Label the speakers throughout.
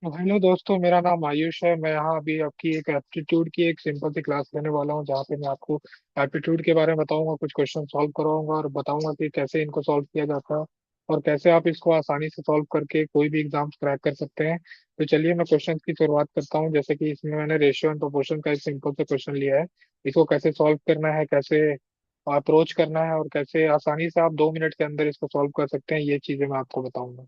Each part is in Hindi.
Speaker 1: तो हेलो दोस्तों, मेरा नाम आयुष है। मैं यहाँ अभी आपकी एक एप्टीट्यूड की एक सिंपल सी क्लास लेने वाला हूँ, जहाँ पे मैं आपको एप्टीट्यूड के बारे में बताऊंगा, कुछ क्वेश्चन सॉल्व कराऊंगा और बताऊंगा कि कैसे इनको सॉल्व किया जाता है और कैसे आप इसको आसानी से सॉल्व करके कोई भी एग्जाम क्रैक कर सकते हैं। तो चलिए मैं क्वेश्चन की शुरुआत करता हूँ। जैसे कि इसमें मैंने रेशियो एंड प्रोपोर्शन का एक सिंपल सा क्वेश्चन लिया है। इसको कैसे सॉल्व करना है, कैसे अप्रोच करना है और कैसे आसानी से आप 2 मिनट के अंदर इसको सॉल्व कर सकते हैं, ये चीजें मैं आपको बताऊंगा।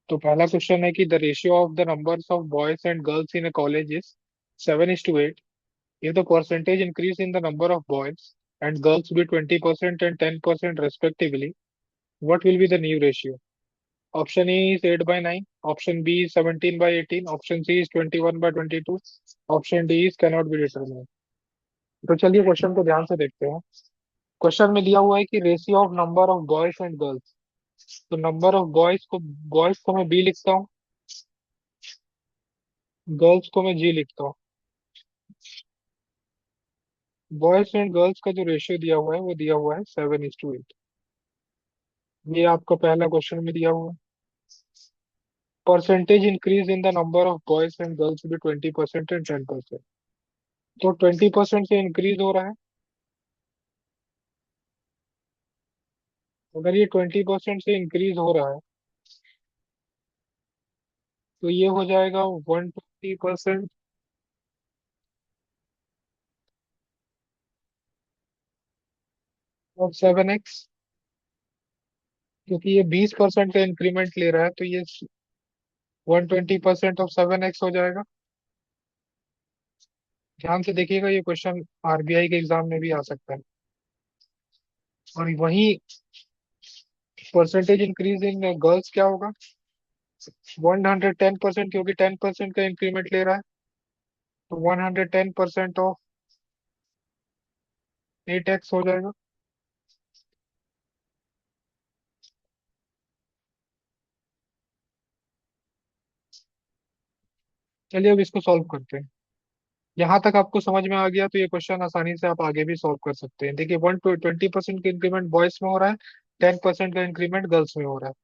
Speaker 1: तो पहला क्वेश्चन है कि the ratio of the numbers of boys and girls in a college is 7:8। If the percentage increase in the number of boys and girls be 20% and 10% respectively, what will be the new ratio? Option A is 8/9, option B is 17/18, option C is 21/22, option D is cannot be determined। तो चलिए क्वेश्चन को ध्यान से देखते हैं। क्वेश्चन में दिया हुआ है कि ratio of number of boys and girls. तो नंबर ऑफ बॉयज को मैं बी लिखता हूँ, गर्ल्स को मैं जी लिखता हूँ। बॉयज एंड गर्ल्स का जो रेशियो दिया हुआ है वो दिया हुआ है 7:8। ये आपका पहला क्वेश्चन में दिया हुआ है। Percentage increase in the number of boys and girls भी 20% एंड 10%। तो 20% से इंक्रीज हो रहा है। अगर ये 20% से इंक्रीज हो रहा है तो ये हो जाएगा 120% ऑफ 7x। क्योंकि ये 20% का इंक्रीमेंट ले रहा है तो ये 120% ऑफ 7x हो जाएगा। ध्यान से देखिएगा, ये क्वेश्चन आरबीआई के एग्जाम में भी आ सकता है। और वही परसेंटेज इंक्रीज इन गर्ल्स क्या होगा? 110%, क्योंकि 10% का इंक्रीमेंट ले रहा है। तो 110% ऑफ 8x हो जाएगा। चलिए अब इसको सॉल्व करते हैं। यहाँ तक आपको समझ में आ गया तो ये क्वेश्चन आसानी से आप आगे भी सॉल्व कर सकते हैं। देखिए 120% का इंक्रीमेंट बॉयज में हो रहा है, 10% का इंक्रीमेंट गर्ल्स में हो रहा है।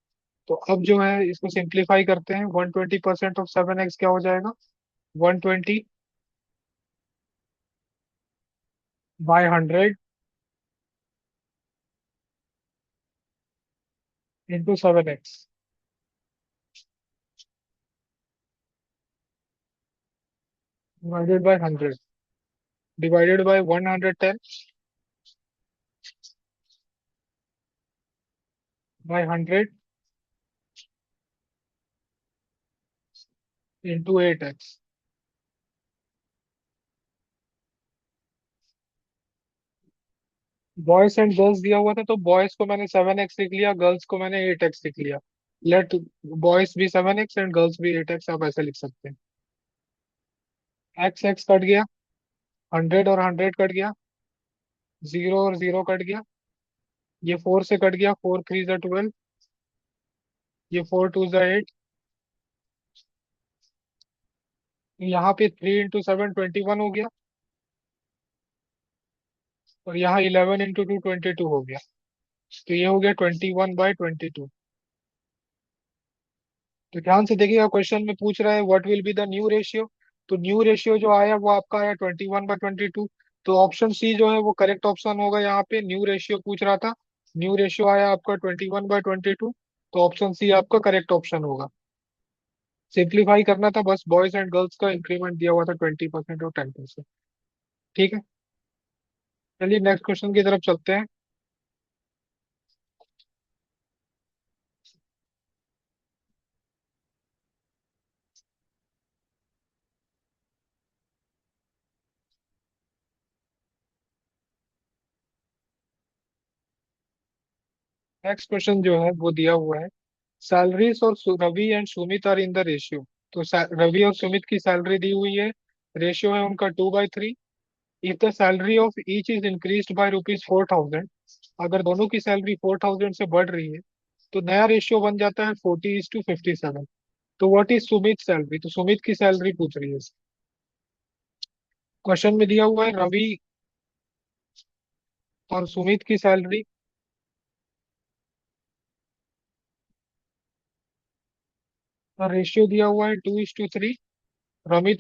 Speaker 1: तो अब जो है इसको सिंप्लीफाई करते हैं। 120% ऑफ 7x क्या हो जाएगा? 120/100 into 7x divided by 100 divided by 110/100 into 8x। Boys and girls दिया हुआ था तो बॉयज को मैंने 7x लिख लिया, गर्ल्स को मैंने 8x लिख लिया। लेट बॉयज भी 7x एंड गर्ल्स भी 8x, आप ऐसे लिख सकते हैं। एक्स एक्स कट गया, 100 और 100 कट गया, 0 और 0 कट गया, ये 4 से कट गया, 4 3 ज़ा 12, ये 4 2 ज़ा 8। यहाँ पे 3 इंटू 7 21 हो गया, और यहाँ 11 इंटू 2 22 हो गया। तो ये हो गया 21/22। तो ध्यान से देखिएगा, क्वेश्चन में पूछ रहा है what will be the new ratio. तो न्यू रेशियो जो आया वो आपका आया 21/22। तो ऑप्शन सी जो है वो करेक्ट ऑप्शन होगा। यहाँ पे न्यू रेशियो पूछ रहा था, न्यू रेशियो आया आपका 21/22। तो ऑप्शन सी आपका करेक्ट ऑप्शन होगा। सिंप्लीफाई करना था बस, बॉयज एंड गर्ल्स का इंक्रीमेंट दिया हुआ था 20% और 10%। ठीक है, चलिए नेक्स्ट क्वेश्चन की तरफ चलते हैं। नेक्स्ट क्वेश्चन जो है वो दिया हुआ है, सैलरीज और Ravi and Sumit are in the ratio. तो रवि और सुमित की सैलरी दी हुई है, रेशियो है उनका 2/3। If the salary of each is increase by rupees 4,000, अगर दोनों की सैलरी 4,000 से बढ़ रही है तो नया रेशियो बन जाता है 40:57। तो व्हाट इज सुमित सैलरी? तो सुमित की सैलरी पूछ रही है। क्वेश्चन में दिया हुआ है रवि और सुमित की सैलरी। रेशियो दिया हुआ है 2:3। रवि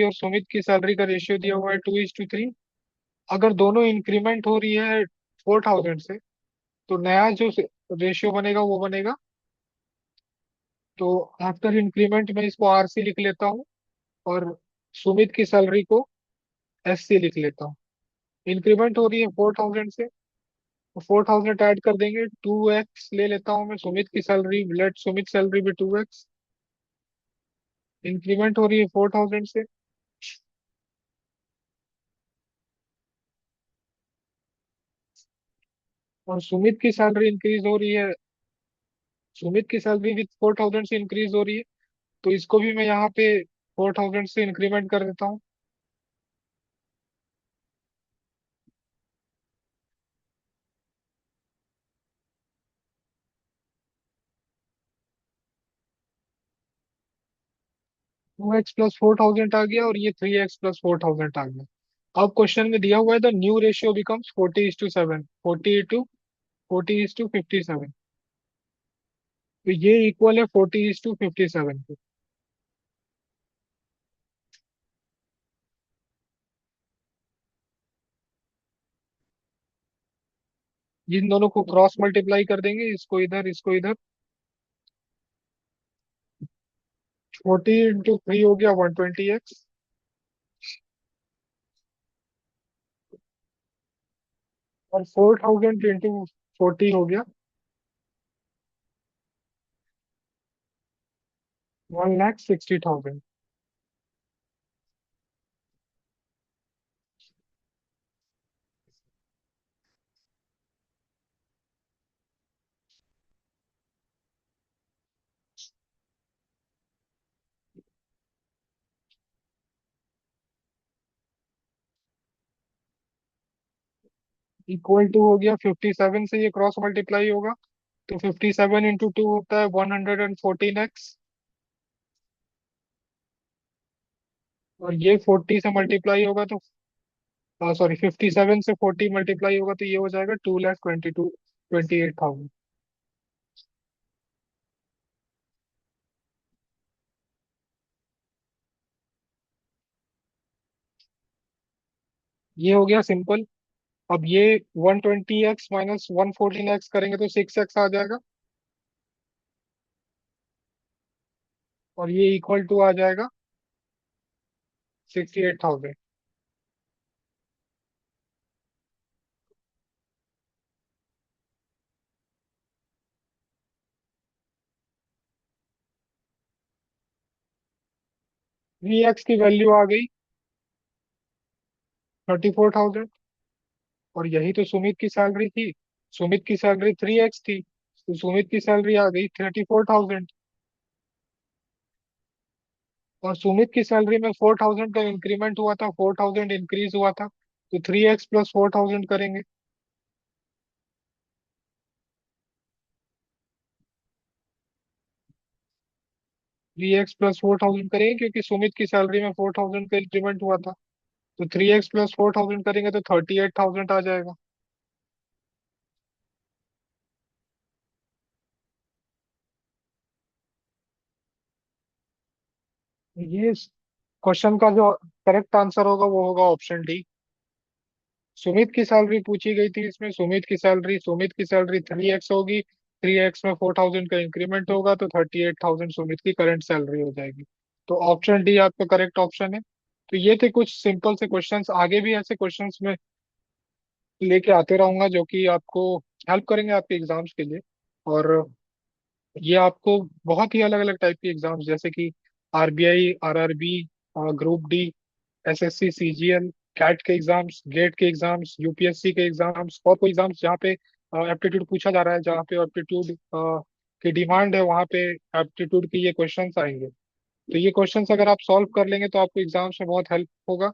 Speaker 1: और सुमित की सैलरी का रेशियो दिया हुआ है 2:3। अगर दोनों इंक्रीमेंट हो रही है 4,000 से, तो नया जो रेशियो बनेगा वो बनेगा, तो आफ्टर इंक्रीमेंट मैं इसको RC लिख लेता हूँ, और सुमित की सैलरी को SC लिख लेता हूँ। इंक्रीमेंट हो रही है 4,000 से, तो 4,000 ऐड कर देंगे, 2x ले लेता हूँ मैं सुमित की सैलरी, लेट सुमित सैलरी भी 2x। इंक्रीमेंट हो रही है 4,000 से, और सुमित की सैलरी इंक्रीज हो रही है, सुमित की सैलरी भी 4,000 से इंक्रीज हो रही है, तो इसको भी मैं यहाँ पे 4,000 से इंक्रीमेंट कर देता हूँ। टू एक्स प्लस 4,000 आ गया, और ये 3x प्लस 4,000 आ गया। अब क्वेश्चन में दिया हुआ है द न्यू रेशियो बिकम्स 40:7, 40:57। तो ये इक्वल है 40:57 के। इन दोनों को क्रॉस मल्टीप्लाई कर देंगे, इसको इधर इसको इधर। 40 × 3 हो गया 120x, और 4,000 × 40 हो गया 1,60,000। इक्वल टू हो गया 57 से, ये क्रॉस मल्टीप्लाई होगा, तो 57 × 2 होता है 114x, और ये 40 से मल्टीप्लाई होगा तो, सॉरी 57 से 40 मल्टीप्लाई होगा तो ये हो जाएगा 2,22,28,000। ये हो गया सिंपल। अब ये 120x माइनस 114x करेंगे तो 6x आ जाएगा, और ये इक्वल टू आ जाएगा 68,000। 3x की वैल्यू आ गई 34,000, और यही तो सुमित की सैलरी थी। सुमित की सैलरी 3x थी, तो सुमित की सैलरी आ गई 34,000, और सुमित की सैलरी में 4,000 का इंक्रीमेंट हुआ था, 4,000 इंक्रीज हुआ था, तो 3x प्लस 4,000 करेंगे। 3x प्लस 4,000 करेंगे, क्योंकि सुमित की सैलरी में 4,000 का इंक्रीमेंट हुआ था, तो 3x प्लस 4,000 करेंगे तो 38,000 आ जाएगा। ये क्वेश्चन का जो करेक्ट आंसर होगा वो होगा ऑप्शन डी। सुमित की सैलरी पूछी गई थी, इसमें सुमित की सैलरी 3x होगी, 3x में 4,000 का इंक्रीमेंट होगा, तो 38,000 सुमित की करंट सैलरी हो जाएगी। तो ऑप्शन डी आपका करेक्ट ऑप्शन है। तो ये थे कुछ सिंपल से क्वेश्चंस, आगे भी ऐसे क्वेश्चंस में लेके आते रहूंगा जो कि आपको हेल्प करेंगे आपके एग्जाम्स के लिए। और ये आपको बहुत ही अलग अलग टाइप के एग्जाम्स, जैसे कि RBI, RRB, group D, SSC, CGL, CAT के एग्जाम्स, गेट के एग्जाम्स, UPSC के एग्जाम्स, और कोई एग्जाम्स जहाँ पे एप्टीट्यूड पूछा जा रहा है, जहाँ पे एप्टीट्यूड की डिमांड है, वहाँ पे एप्टीट्यूड के ये क्वेश्चंस आएंगे। तो ये क्वेश्चंस अगर आप सॉल्व कर लेंगे तो आपको एग्जाम्स में बहुत हेल्प होगा।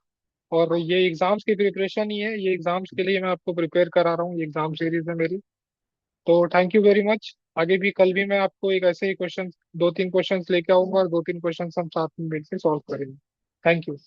Speaker 1: और ये एग्जाम्स की प्रिपरेशन ही है, ये एग्जाम्स के लिए मैं आपको प्रिपेयर करा रहा हूँ, ये एग्जाम सीरीज है मेरी। तो थैंक यू वेरी मच। आगे भी कल भी मैं आपको एक ऐसे ही क्वेश्चन, 2-3 क्वेश्चंस लेके आऊंगा, और 2-3 क्वेश्चंस हम साथ में मिलकर सॉल्व करेंगे। Thank you.